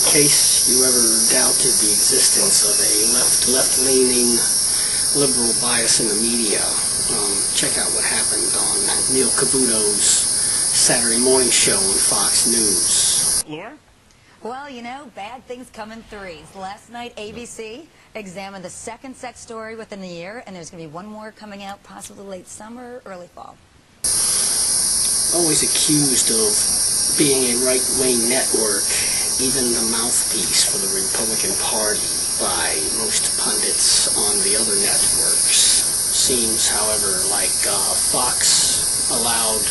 case you ever doubted the existence of a left-leaning liberal bias in the media, check out what happened on Neil Cavuto's Saturday morning show on Fox News. Laura? Well, you know, bad things come in threes. Last night, ABC examined the second sex story within the year, and there's going to be one more coming out possibly late summer, early fall. Always accused of being a right-wing network, even the mouthpiece for the Republican Party by most pundits on the other networks. Seems, however, like Fox allowed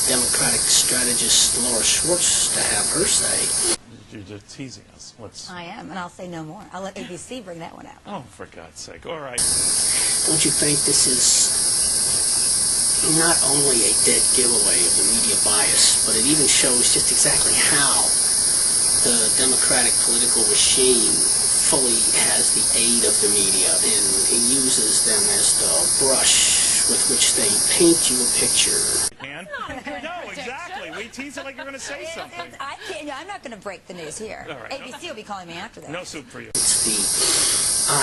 Democratic strategist Laura Schwartz to have her say. You're just teasing us. I am, and I'll say no more. I'll let ABC bring that one out. Oh, for God's sake. All right. Don't you think this is not only a dead giveaway of the media bias, but it even shows just exactly how the Democratic political machine fully has the aid of the media, and it uses them as the brush with which they paint you a picture. And? No, exactly. We tease it like you're going to say something. I'm not going to break the news here. All right. ABC will be calling me after that. No soup for you. It's the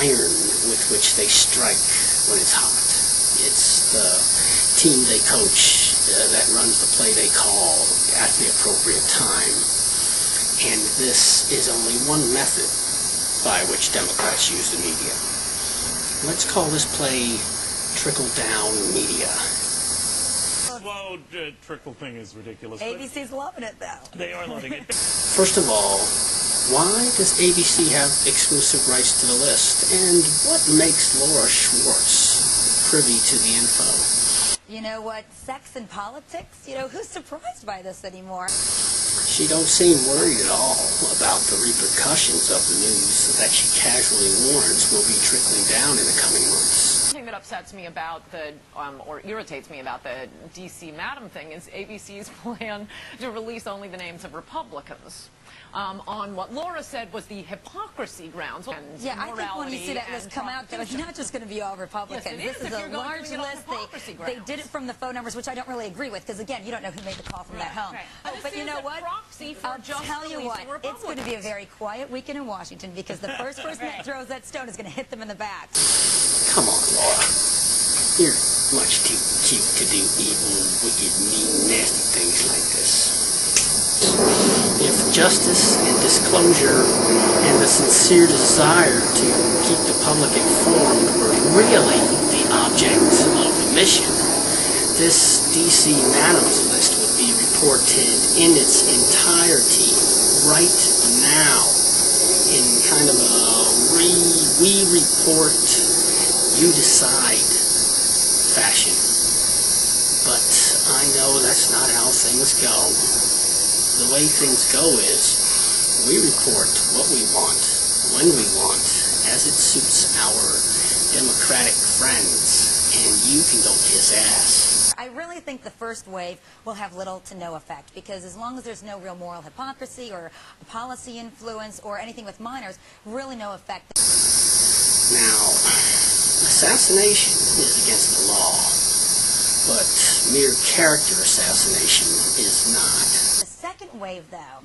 iron with which they strike when it's hot. It's the team they coach that runs the play they call at the appropriate time. And this is only one method by which Democrats use the media. Let's call this play trickle-down media. Slow trickle thing is ridiculous. ABC's loving it, though. They are loving it. First of all, why does ABC have exclusive rights to the list? And what makes Laura Schwartz privy to the info? You know what? Sex and politics? You know, who's surprised by this anymore? She don't seem worried at all about the repercussions of the news that she casually warns will be trickling down in the coming months. The thing that upsets me about the, or irritates me about the D.C. Madam thing is ABC's plan to release only the names of Republicans. On what Laura said was the hypocrisy grounds. And yeah, I think when you see that list come out, it's not just going to be all Republicans. Yes, this is a large list. They did it from the phone numbers, which I don't really agree with, because again, you don't know who made the call from that home. Right. Oh, but you know what? I'll tell you what, it's going to be a very quiet weekend in Washington, because the first person that throws that stone is going to hit them in the back. Come on, Laura. You're much too cute to do evil, wicked, mean, nasty things like this. If justice and disclosure and the sincere desire to keep the public informed were really the object of the mission, this D.C. Madams list would be reported in its entirety right now in kind of a we report, you decide fashion. But I know that's not how things go. The way things go is we report what we want, when we want, as it suits our Democratic friends, and you can go kiss ass. I really think the first wave will have little to no effect, because as long as there's no real moral hypocrisy or policy influence or anything with minors, really no effect. Now, assassination is against the law, but mere character assassination is not. The second wave, though,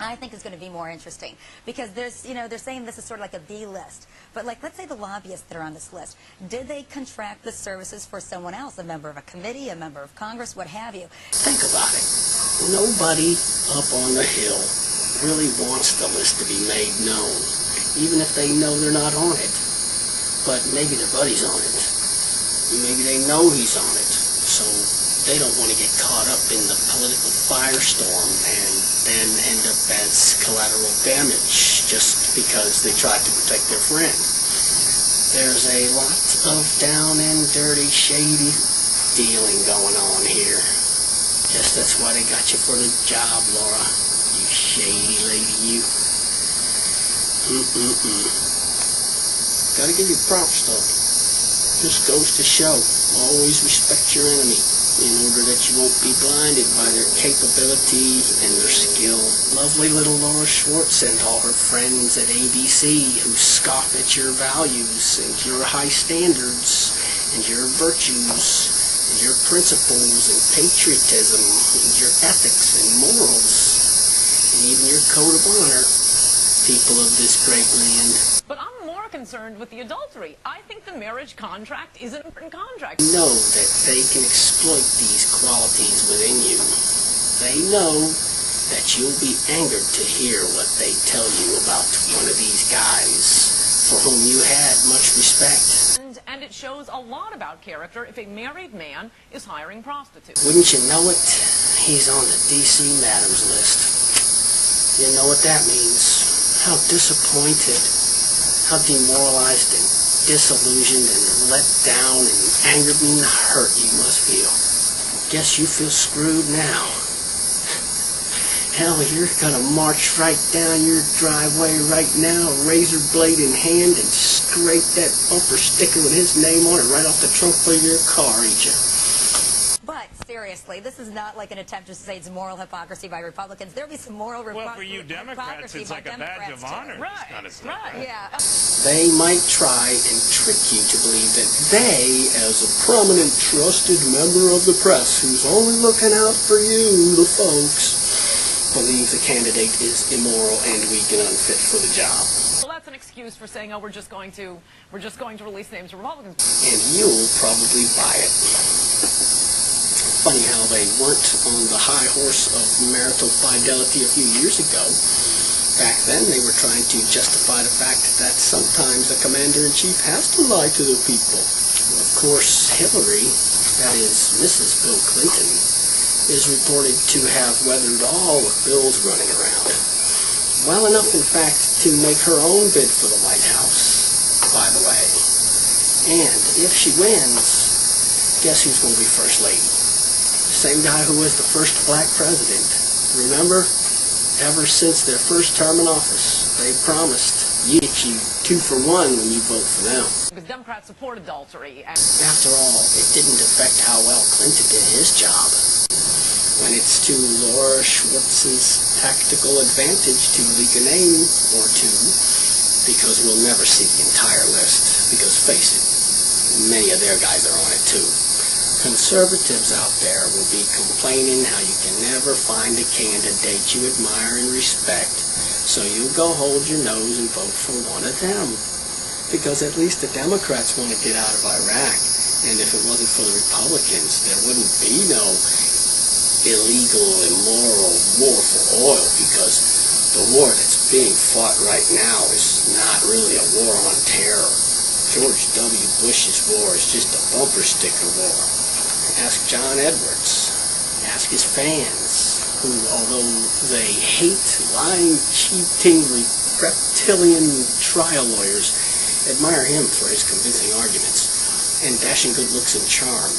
I think is going to be more interesting, because there's, you know, they're saying this is sort of like a B list. But like, let's say the lobbyists that are on this list, did they contract the services for someone else, a member of a committee, a member of Congress, what have you? Think about it. Nobody up on the Hill really wants the list to be made known, even if they know they're not on it. But maybe their buddy's on it. Maybe they know he's on it. So they don't want to get caught up in the political firestorm and then end up as collateral damage just because they tried to protect their friend. There's a lot of down and dirty, shady dealing going on here. Guess that's why they got you for the job, Laura. You shady lady, you. Gotta give you props, though. Just goes to show, always respect your enemy, in order that you won't be blinded by their capability and their skill. Lovely little Laura Schwartz and all her friends at ABC who scoff at your values and your high standards and your virtues and your principles and patriotism and your ethics and morals and even your code of honor. people of this great land. But I'm more concerned with the adultery. I think the marriage contract is an important contract. Know that they can exploit these qualities within you. They know that you'll be angered to hear what they tell you about one of these guys for whom you had much respect. And it shows a lot about character if a married man is hiring prostitutes. Wouldn't you know it? He's on the D.C. Madams list. You know what that means. How disappointed, how demoralized and disillusioned and let down and angered and hurt you must feel. Guess you feel screwed now. Hell, you're gonna march right down your driveway right now, razor blade in hand, and scrape that bumper sticker with his name on it right off the trunk of your car, ain't you? But seriously, this is not like an attempt to say it's moral hypocrisy by Republicans. There'll be some moral Well, for you Democrats, it's like a badge of honor. Right, This kind of stuff. right. Yeah. They might try and trick you to believe that they, as a prominent, trusted member of the press who's only looking out for you, the folks, believe the candidate is immoral and weak and unfit for the job. Well, that's an excuse for saying, oh, we're just going to release names of Republicans. And you'll probably buy it. Funny how they weren't on the high horse of marital fidelity a few years ago. Back then, they were trying to justify the fact that sometimes the commander-in-chief has to lie to the people. Of course, Hillary, that is Mrs. Bill Clinton, is reported to have weathered all the bills running around. Well enough, in fact, to make her own bid for the White House, by the way. And if she wins, guess who's going to be First Lady? Same guy who was the first black president. Remember? Ever since their first term in office, they promised you get you 2 for 1 when you vote for them. Because Democrats support adultery. And After all, it didn't affect how well Clinton did his job. When it's to Laura Schwartz's tactical advantage to leak a name or two, because we'll never see the entire list, because face it, many of their guys are on it too. Conservatives out there will be complaining how you can never find a candidate you admire and respect, so you'll go hold your nose and vote for one of them. Because at least the Democrats want to get out of Iraq, and if it wasn't for the Republicans, there wouldn't be no illegal, immoral war for oil, because the war that's being fought right now is not really a war on terror. George W. Bush's war is just a bumper sticker war. Ask John Edwards. Ask his fans, who, although they hate lying, cheating, reptilian trial lawyers, admire him for his convincing arguments and dashing good looks and charm.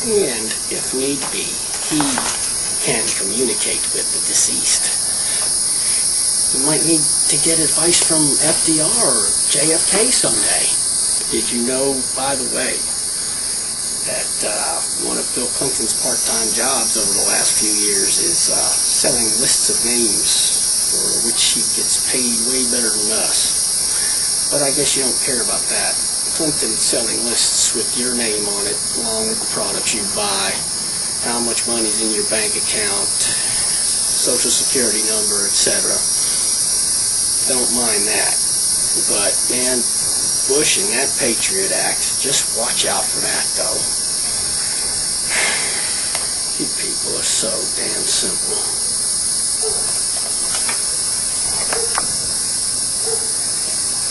And, if need be, he can communicate with the deceased. You might need to get advice from FDR or JFK someday. Did you know, by the way, that one of Bill Clinton's part-time jobs over the last few years is selling lists of names for which he gets paid way better than us. But I guess you don't care about that. Clinton's selling lists with your name on it, along with the products you buy, how much money's in your bank account, social security number, etc. Don't mind that. But, man, Bush and that Patriot Act, just watch out for that, though. You people are so damn simple.